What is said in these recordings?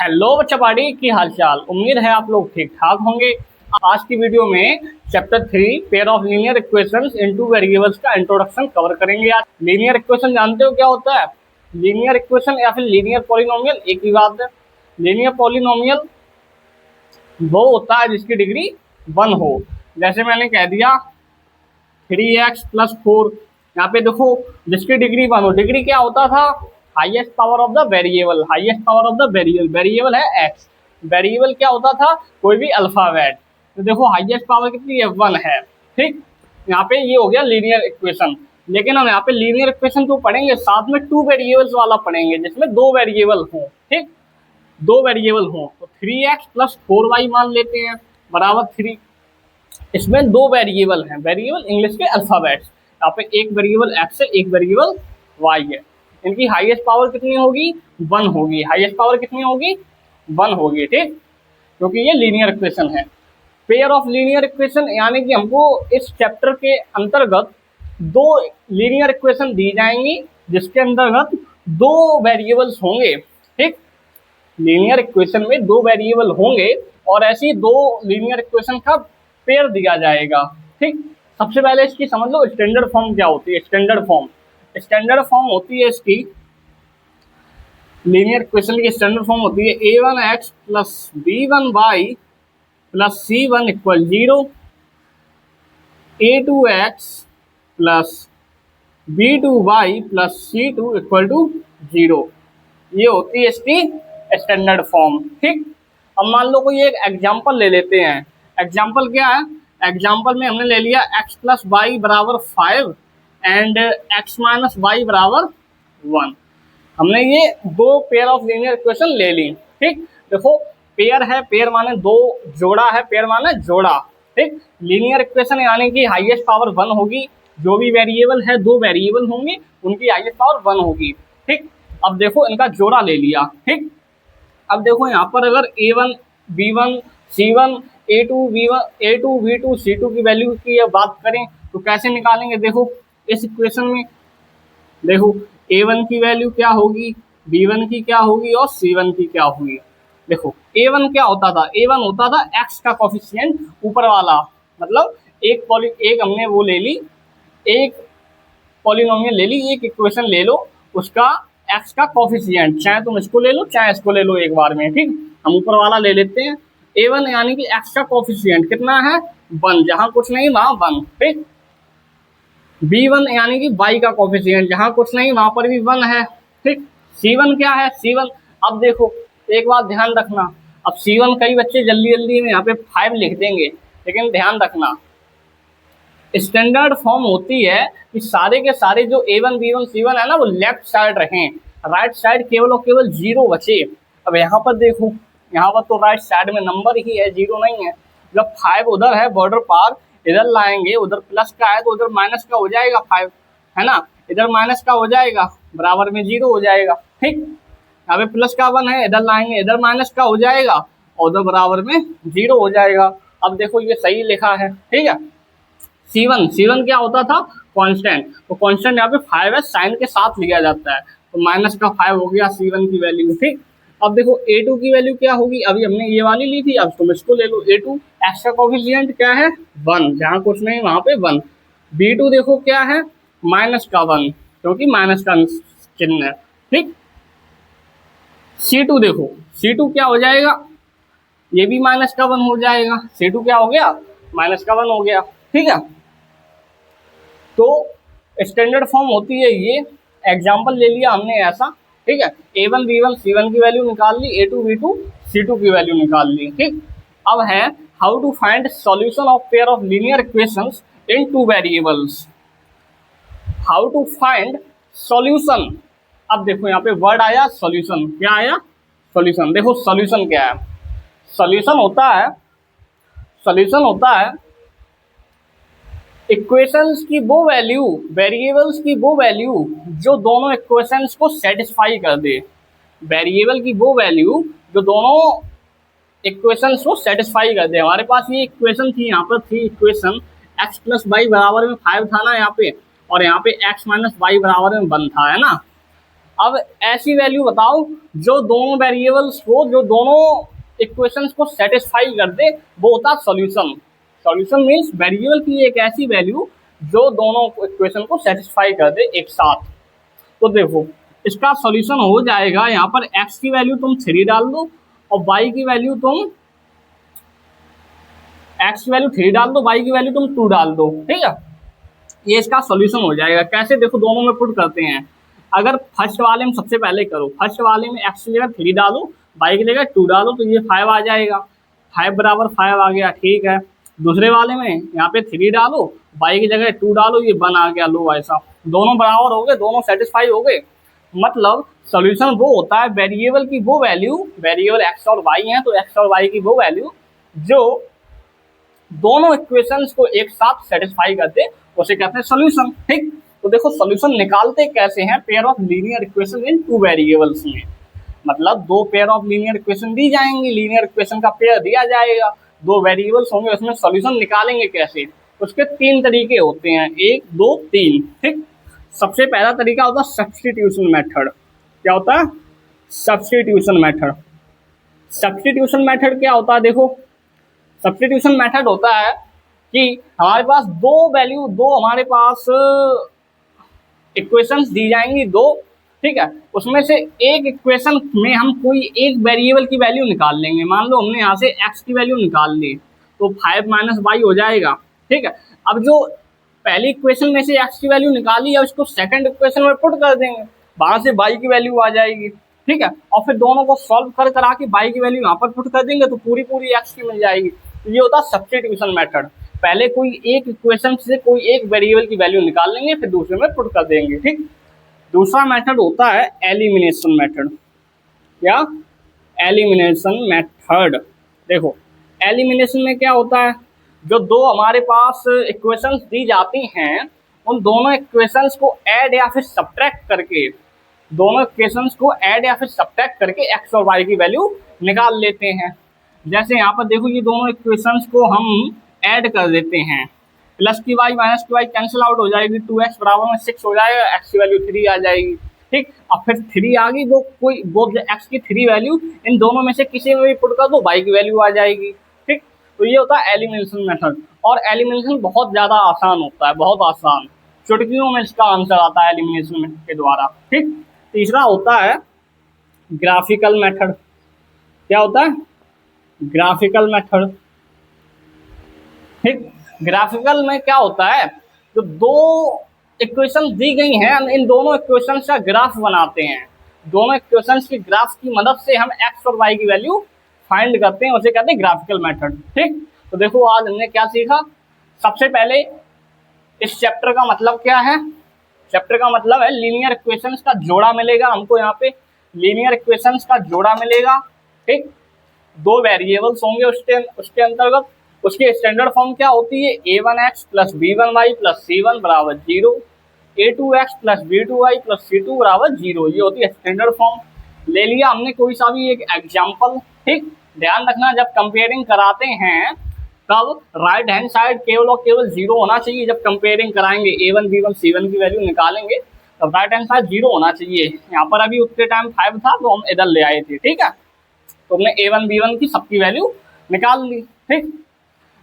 Hello बच्चा party की हालचाल। उम्मीद है आप लोग ठीक ठाक होंगे। आज की वीडियो में chapter 3 pair of linear equations into variables का इंट्रोडक्शन कवर करेंगे। आज लीनियर इक्वेशन जानते हो क्या होता है? लीनियर इक्वेशन या फिर लीनियर पॉलिनोमियल एक ही बात है। लीनियर पॉलिनोमियल वो होता है जिसकी डिग्री 1 हो। जैसे मैंने कह दिया 3x + 4, यहाँ पे देखो जिसकी डिग्री 1 हो। डिग्री क्या होता था? Highest power of the variable. Highest power of the variable, variable है x। वेरिएबल क्या होता था? कोई भी अल्फाबेट। तो देखो हाईएस्ट पावर कितनी है? 1 है। ठीक, यहाँ पे ये हो गया लीनियर इक्वेशन। लेकिन हम यहाँ पे लीनियर इक्वेशन तो पढ़ेंगे, साथ में 2 वेरिएबल्स वाला पढ़ेंगे जिसमें 2 वेरिएबल हों। ठीक, 2 वेरिएबल हों तो 3x + 4y मान लेते हैं बराबर 3। इसमें 2 वेरिएबल हैं, वेरिएबल इंग्लिश के अल्फाबेट्स। यहाँ पे एक वेरिएबल x है, एक वेरिएबल y है। इनकी हाईएस्ट पावर कितनी होगी? 1 होगी। हाईएस्ट पावर कितनी होगी? 1 होगी। ठीक, क्योंकि ये लीनियर इक्वेशन है। पेयर ऑफ लीनियर इक्वेशन यानी कि हमको इस चैप्टर के अंतर्गत 2 लीनियर इक्वेशन दी जाएंगी जिसके अंतर्गत 2 वेरिएबल्स होंगे। ठीक, लीनियर इक्वेशन में 2 वेरिएबल होंगे और ऐसी 2 लीनियर इक्वेशन का पेयर दिया जाएगा। ठीक, सबसे पहले इसकी समझ लो स्टैंडर्ड फॉर्म क्या होती है। स्टैंडर्ड फॉर्म होती है इसकी, लीनियर इक्वेशन की स्टैंडर्ड फॉर्म होती है a1x + b1y + c1 = 0, a2x + b2y + c2 = 0। ये होती है इसकी स्टैंडर्ड फॉर्म। ठीक, अब मान लो कोई एक एग्जांपल ले लेते हैं। एग्जांपल क्या है? एग्जांपल में हमने ले लिया x + y = 5 and x - y = 1। हमने ये 2 पेयर ऑफ लीनियर इक्वेशन ले ली। ठीक, देखो पेयर है, पेयर माने 2, जोड़ा है, पेयर माने जोड़ा। ठीक, लीनियर इक्वेशन यानी कि हाईएस्ट पावर 1 होगी। जो भी वेरिएबल है, 2 वेरिएबल होंगे, उनकी हाईएस्ट पावर 1 होगी। ठीक, अब देखो इनका जोड़ा ले लिया। ठीक, अब देखो यहाँ पर अगर a1 b1 c1 a2 b2 c2 की वैल्यू की बात करें तो कैसे निकालेंगे? देखो इस इक्वेशन में देखो a1 की वैल्यू क्या होगी, b1 की क्या होगी और c1 की क्या होगी। देखो a1 क्या होता था? a1 होता था x का कोफिशिएंट ऊपर वाला, मतलब एक हमने वो ले ली, एक पॉलिनोमियल ले ली, एक इक्वेशन ले लो, उसका x का कोफिशिएंट, चाहे तुम इसको ले लो चाहे इसको ले लो एक बार में। ठीक, हम ऊपर वाला ले लेते हैं। a1 यानी कि x का कोफिशिएंट कितना है? 1, जहां कुछ नहीं वहां 1। ठीक, b1 यानी कि y का कोफिशिएंट, जहां कुछ नहीं वहां पर भी 1 है। ठीक, c1 क्या है? c1, अब देखो एक बात ध्यान रखना, अब c1 कई बच्चे जल्दी जल्दी में यहाँ पे 5 लिख देंगे, लेकिन ध्यान रखना स्टैंडर्ड फॉर्म होती है कि सारे के सारे जो a1 b1 c1 है ना, वो लेफ्ट साइड रहें, राइट साइड केवल और केवल 0 बचे। अब यहाँ पर देखो, यहाँ पर तो राइट साइड में नंबर ही है, 0 नहीं है। जब 5 उधर है बॉर्डर पार, इधर लाएंगे, उधर प्लस का है तो उधर माइनस का हो जाएगा 5, है ना, इधर माइनस का हो जाएगा, बराबर में 0 हो जाएगा। ठीक, यहाँ पे प्लस का 1 है, इधर लाएंगे, इधर माइनस का हो जाएगा और उधर बराबर में 0 हो जाएगा। अब देखो ये सही लिखा है। ठीक है, C1 क्या होता था? कांस्टेंट। तो कांस्टेंट यहाँ पे 5 है, साइन के साथ लिया जाता है, तो माइनस का 5 हो गया C1 की वैल्यू। ठीक, अब देखो A2 की वैल्यू क्या होगी? अभी हमने ये वाली ली थी, अब तुम इसको ले लो। A2 x का कोफिशिएंट क्या है? 1, जहाँ कुछ नहीं वहां पे 1। B2 देखो क्या है? माइनस का 1, क्योंकि माइनस का चिन्ह है। ठीक, C2 देखो, C2 क्या हो जाएगा? ये भी माइनस का 1 हो जाएगा। C2 क्या हो गया? माइनस का 1 हो गया। ठीक है, तो स्टैंडर्ड फॉर्म होती है ये। एग्जाम्पल ले लिया हमने ऐसा। ठीक है, a1 b1 c1 की वैल्यू निकाल ली, a2 b2 c2 की वैल्यू निकाल ली। ठीक, अब है how to find solution of pair of linear equations in 2 variables. How to find solution. अब देखो यहाँ पे वर्ड आया सॉल्यूशन। क्या आया? सॉल्यूशन। देखो सॉल्यूशन क्या है? सॉल्यूशन होता है इक्वेशंस की वो वैल्यू, वेरिएबल्स की वो वैल्यू जो दोनों इक्वेशंस को सेटिस्फाई कर दे। वेरिएबल की वो वैल्यू जो दोनों इक्वेशंस को सेटिस्फाई कर दे। हमारे पास ये इक्वेशन थी, यहाँ पर थी इक्वेशन x + y = 5 था ना यहाँ पे, और यहाँ पे x - y = 1 था, है ना। अब ऐसी वैल्यू बताओ जो दोनों वेरिएबल्स को, जो दोनों इक्वेशंस को सेटिस्फाई कर दे, वो होता सॉल्यूशन। सॉल्यूशन मीन्स वेरिएबल की एक ऐसी वैल्यू जो दोनों इक्वेशन को सेटिस्फाई कर दे एक साथ। तो देखो इसका सॉल्यूशन हो जाएगा, यहाँ पर x की वैल्यू तुम 3 डाल दो और y की वैल्यू तुम x की वैल्यू 3 डाल दो, y की वैल्यू तुम 2 डाल दो, ठीक है। ये इसका सॉल्यूशन हो जाएगा। कैसे, देखो दोनों में पुट करते हैं। अगर फर्स्ट वाले में सबसे पहले करो, फर्स्ट वाले में x की जगह 3 डालो, y की जगह 2 डालो, तो ये 5 आ जाएगा। 5 बराबर 5 आ गया, ठीक है। दूसरे वाले में यहाँ पे 3 डालो, y की जगह 2 डालो, ये 1 आ गया। लो ऐसा दोनों बराबर हो गए, दोनों सेटिस्फाई हो गए। मतलब सॉल्यूशन वो होता है वेरिएबल की वो वैल्यू, वेरिएबल x और y है तो x और y की वो वैल्यू जो दोनों इक्वेशंस को एक साथ सेटिस्फाई करते, उसे कहते हैं सॉल्यूशन, ठीक। तो देखो सॉल्यूशन निकालते कैसे हैं, pair of linear equation in 2 variables में। मतलब 2 पेयर ऑफ लीनियर इक्वेशन दी जाएंगी, लीनियर इक्वेशन का पेयर दिया जाएगा, 2 वेरिएबल्स होंगे, उसमें सॉल्यूशन निकालेंगे कैसे। उसके 3 तरीके होते हैं, 1 2 3, ठीक। सबसे पहला तरीका होता है सब्स्टिट्यूशन मेथड। क्या होता है? Substitution method. सब्स्टिट्यूशन मेथड क्या होता है, देखो सब्स्टिट्यूशन मेथड होता है कि हमारे पास दो हमारे पास इक्वेशंस दी जाएंगी, 2, ठीक है। उसमें से एक इक्वेशन में हम कोई एक वेरिएबल की वैल्यू निकाल लेंगे। मान लो हमने यहाँ से x की वैल्यू निकाल ली, तो 5 माइनस वाई हो जाएगा, ठीक है। अब जो पहली इक्वेशन में से x की वैल्यू निकाली है उसको सेकंड इक्वेशन में पुट कर देंगे, वहां से y की वैल्यू आ जाएगी, ठीक है। और फिर दोनों को सॉल्व करा के y की वैल्यू यहाँ पर पुट कर देंगे तो पूरी x की मिल जाएगी। तो ये होता है सब्स्टिट्यूशन मेथड। पहले कोई एक इक्वेशन से कोई एक वेरिएबल की वैल्यू निकाल लेंगे, फिर दूसरे में पुट कर देंगे, ठीक। दूसरा मेथड होता है एलिमिनेशन मेथड। क्या? Elimination method. देखो एलिमिनेशन में क्या होता है, जो 2 हमारे पास इक्वेशंस दी जाती हैं, उन दोनों इक्वेशंस को ऐड या फिर सब्ट्रैक्ट करके, दोनों इक्वेशंस को ऐड या फिर सब्ट्रैक्ट करके x और y की वैल्यू निकाल लेते हैं। जैसे यहाँ पर देखो ये दोनों इक्वेशंस को हम ऐड कर देते हैं, प्लस की वाई माइनस की वाई कैंसिल आउट हो जाएगी, 2x बराबर में 6 हो जाएगा, x की वैल्यू 3 आ जाएगी, ठीक। अब फिर 3 आ गई, वो x की 3 वैल्यू इन दोनों में से किसी में भी पुट कर दो, y की वैल्यू आ जाएगी, ठीक। तो ये होता है एलिमिनेशन मेथड। और एलिमिनेशन बहुत ज़्यादा आसान होता है, बहुत आसान, चुटकियों में इसका आंसर आता है एलिमिनेशन के द्वारा, ठीक। तीसरा होता है ग्राफिकल मेथड। क्या होता है? ग्राफिकल मेथड, ठीक। ग्राफिकल में क्या होता है, जो 2 इक्वेशन दी गई हैं, इन दोनों इक्वेशंस का ग्राफ बनाते हैं। दोनों इक्वेशंस की ग्राफ की मदद से हम x और y की वैल्यू फाइंड करते हैं, उसे कहते हैं ग्राफिकल मेथड, ठीक। तो देखो आज हमने क्या सीखा। सबसे पहले इस चैप्टर का मतलब क्या है, चैप्टर का मतलब है लीनियर इक्वेशंस का जोड़ा मिलेगा हमको, यहाँ पे लीनियर इक्वेशंस का जोड़ा मिलेगा, ठीक। 2 वेरिएबल्स होंगे उसके अंतर्गत। उसकी स्टैंडर्ड फॉर्म क्या होती है, a1x plus b1y plus c1 बराबर 0, a2x plus b2y plus c2 बराबर 0, ये होती है स्टैंडर्ड फॉर्म। ले लिया हमने कोई सा भी एक एग्जाम्पल, ठीक। ध्यान रखना जब कंपेयरिंग कराते हैं तब राइट हैंड साइड केवल और केवल 0 होना चाहिए। जब कंपेयरिंग कराएंगे a1 b1 c1 की वैल्यू निकालेंगे तब राइट हैंड साइड 0 होना चाहिए। यहाँ पर अभी उतने टाइम 5 था तो हम इधर ले आए थे, ठीक है। तो हमने a1 b1 की सबकी वैल्यू निकाल ली, ठीक।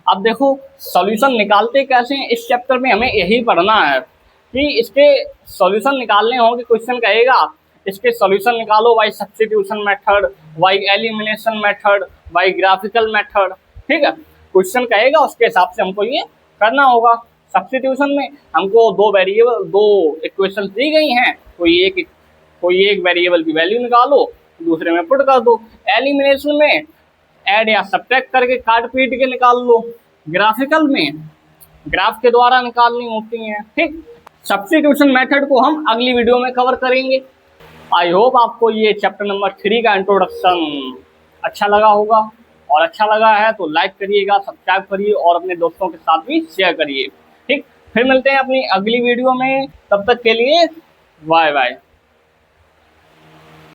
अब देखो सॉल्यूशन निकालते कैसे हैं, इस चैप्टर में हमें यही पढ़ना है कि इसके सॉल्यूशन निकालने होंगे। क्वेश्चन कहेगा इसके सॉल्यूशन निकालो by substitution method, by elimination method, by graphical method, ठीक है। क्वेश्चन कहेगा उसके हिसाब से हमको ये करना होगा। सब्स्टिट्यूशन में हमको 2 इक्वेशन दी गई हैं, कोई एक वेरिएबल की वैल्यू निकालो, दूसरे में पुट कर दो। एलिमिनेशन में ऐड या सब्ट्रैक्ट करके काट पीट के निकाल लो। ग्राफिकल में ग्राफ के द्वारा निकालनी होती हैं, ठीक। सब्स्टिट्यूशन मेथड को हम अगली वीडियो में कवर करेंगे। आई होप आपको ये चैप्टर नंबर 3 का इंट्रोडक्शन अच्छा लगा होगा, और अच्छा लगा है तो लाइक करिएगा, सब्सक्राइब करिए और अपने दोस्तों के साथ भी शेयर करिए, ठीक। फिर मिलते हैं अपनी अगली वीडियो में, तब तक के लिए बाय बाय।